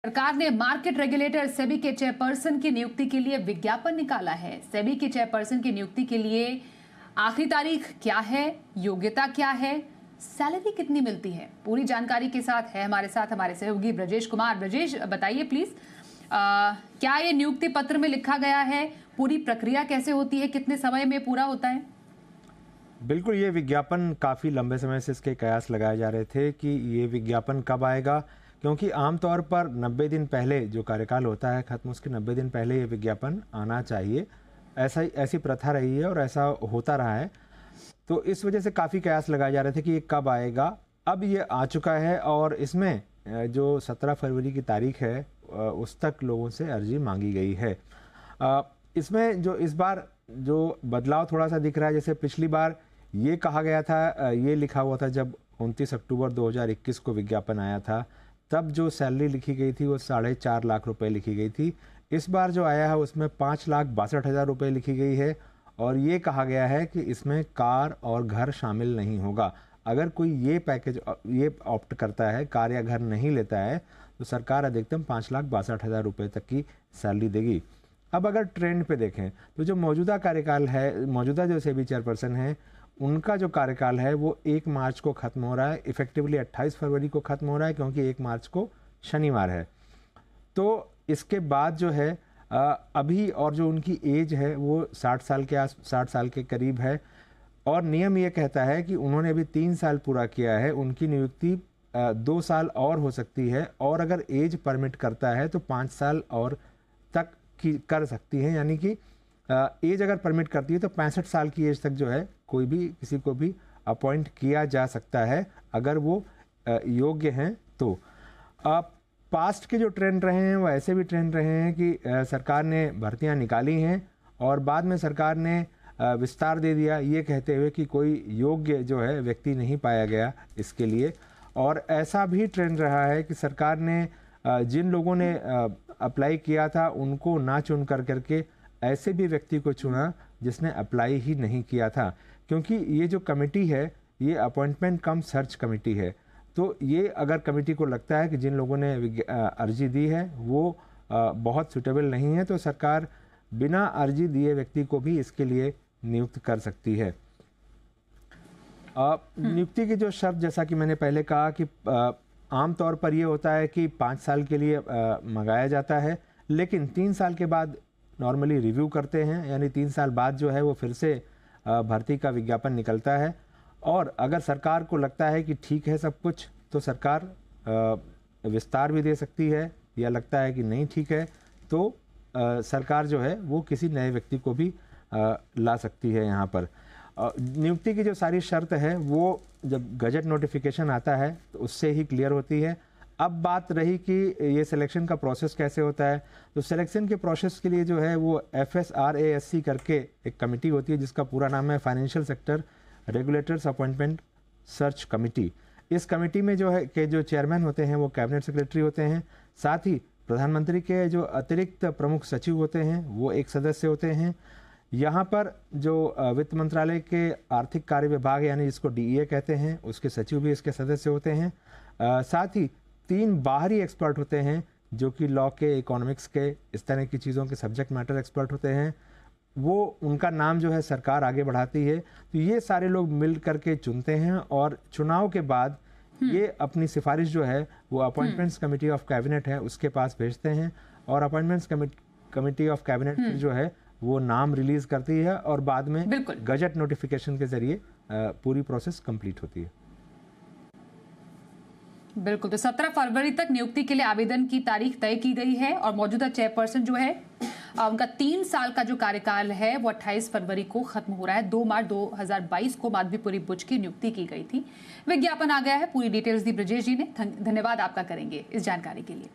सरकार ने market regulator SEBI के चेयरपर्सन की नियुक्ति के लिए विज्ञापन निकाला है। सेबी के चेयरपर्सन की नियुक्ति के लिए आखिरी तारीख क्या है, योग्यता क्या है, सैलरी कितनी मिलती है, पूरी जानकारी के साथ है हमारे साथ हमारे सहयोगी ब्रजेश कुमार। ब्रजेश, बताइए प्लीज, क्या ये नियुक्ति पत्र में लिखा गया है, पूरी प्रक्रिया कैसे होती है, कितने समय में पूरा होता है? बिल्कुल, ये विज्ञापन काफ़ी लंबे समय से इसके कयास लगाए जा रहे थे कि ये विज्ञापन कब आएगा, क्योंकि आमतौर पर 90 दिन पहले जो कार्यकाल होता है खत्म, उसके 90 दिन पहले ये विज्ञापन आना चाहिए। ऐसी प्रथा रही है और ऐसा होता रहा है। तो इस वजह से काफ़ी कयास लगाए जा रहे थे कि ये कब आएगा। अब ये आ चुका है और इसमें जो 17 फरवरी की तारीख है उस तक लोगों से अर्जी मांगी गई है। इसमें जो इस बार जो बदलाव थोड़ा सा दिख रहा है, जैसे पिछली बार ये कहा गया था, ये लिखा हुआ था जब 29 अक्टूबर 2021 को विज्ञापन आया था, तब जो सैलरी लिखी गई थी वो 4.5 लाख रुपए लिखी गई थी। इस बार जो आया है उसमें 5,62,000 रुपये लिखी गई है और ये कहा गया है कि इसमें कार और घर शामिल नहीं होगा। अगर कोई ये पैकेज ये ऑप्ट करता है, कार या घर नहीं लेता है, तो सरकार अधिकतम 5,62,000 रुपये तक की सैलरी देगी। अब अगर ट्रेंड पे देखें तो जो मौजूदा कार्यकाल है, मौजूदा जो सेबी चेयरपर्सन है, उनका जो कार्यकाल है वो 1 मार्च को ख़त्म हो रहा है। इफेक्टिवली 28 फरवरी को ख़त्म हो रहा है, क्योंकि 1 मार्च को शनिवार है। तो इसके बाद जो है अभी और जो उनकी एज है वो 60 साल के करीब है और नियम ये कहता है कि उन्होंने अभी 3 साल पूरा किया है, उनकी नियुक्ति 2 साल और हो सकती है और अगर एज परमिट करता है तो 5 साल और तक की कर सकती है। यानी कि एज अगर परमिट करती है तो 65 साल की एज तक जो है कोई भी किसी को भी अपॉइंट किया जा सकता है अगर वो योग्य हैं। तो पास्ट के जो ट्रेंड रहे हैं वो ऐसे भी ट्रेंड रहे हैं कि सरकार ने भर्तियां निकाली हैं और बाद में सरकार ने विस्तार दे दिया, ये कहते हुए कि कोई योग्य जो है व्यक्ति नहीं पाया गया इसके लिए। और ऐसा भी ट्रेंड रहा है कि सरकार ने जिन लोगों ने अप्लाई किया था उनको ना चुन करके ऐसे भी व्यक्ति को चुना जिसने अप्लाई ही नहीं किया था, क्योंकि ये जो कमेटी है ये अपॉइंटमेंट कम सर्च कमेटी है। तो ये अगर कमेटी को लगता है कि जिन लोगों ने अर्जी दी है वो बहुत सुटेबल नहीं है, तो सरकार बिना अर्जी दिए व्यक्ति को भी इसके लिए नियुक्त कर सकती है। नियुक्ति की जो शर्त, जैसा कि मैंने पहले कहा कि आमतौर पर ये होता है कि 5 साल के लिए मंगाया जाता है, लेकिन 3 साल के बाद नॉर्मली रिव्यू करते हैं, यानी 3 साल बाद जो है वो फिर से भर्ती का विज्ञापन निकलता है और अगर सरकार को लगता है कि ठीक है सब कुछ, तो सरकार विस्तार भी दे सकती है, या लगता है कि नहीं ठीक है तो सरकार जो है वो किसी नए व्यक्ति को भी ला सकती है। यहाँ पर नियुक्ति की जो सारी शर्त है वो जब गजट नोटिफिकेशन आता है तो उससे ही क्लियर होती है। अब बात रही कि ये सिलेक्शन का प्रोसेस कैसे होता है, तो सिलेक्शन के प्रोसेस के लिए जो है वो FSRASC करके एक कमेटी होती है जिसका पूरा नाम है financial sector regulators appointment search committee. इस कमेटी में जो है के जो चेयरमैन होते हैं वो कैबिनेट सेक्रेटरी होते हैं, साथ ही प्रधानमंत्री के जो अतिरिक्त प्रमुख सचिव होते हैं वो एक सदस्य होते हैं। यहाँ पर जो वित्त मंत्रालय के आर्थिक कार्य विभाग यानी जिसको DEA कहते हैं उसके सचिव भी इसके सदस्य होते हैं। साथ ही 3 बाहरी एक्सपर्ट होते हैं जो कि लॉ के, इकोनॉमिक्स के, इस तरह की चीज़ों के सब्जेक्ट मैटर एक्सपर्ट होते हैं। वो उनका नाम जो है सरकार आगे बढ़ाती है। तो ये सारे लोग मिल करके चुनते हैं और चुनाव के बाद ये अपनी सिफारिश जो है वो अपॉइंटमेंट्स कमेटी ऑफ कैबिनेट है उसके पास भेजते हैं और अपॉइंटमेंट्स कमेटी ऑफ कैबिनेट जो है वो नाम रिलीज करती है और बाद में गजट नोटिफिकेशन के जरिए पूरी प्रोसेस कंप्लीट होती है। बिल्कुल, तो 17 फरवरी तक नियुक्ति के लिए आवेदन की तारीख तय की गई है और मौजूदा चेयरपर्सन जो है उनका 3 साल का जो कार्यकाल है वो 28 फरवरी को खत्म हो रहा है। 2 मार्च 2022 को माधवीपुरी बुच की नियुक्ति की गई थी। विज्ञापन आ गया है, पूरी डिटेल्स दी ब्रजेश जी ने। धन्यवाद आपका करेंगे इस जानकारी के लिए।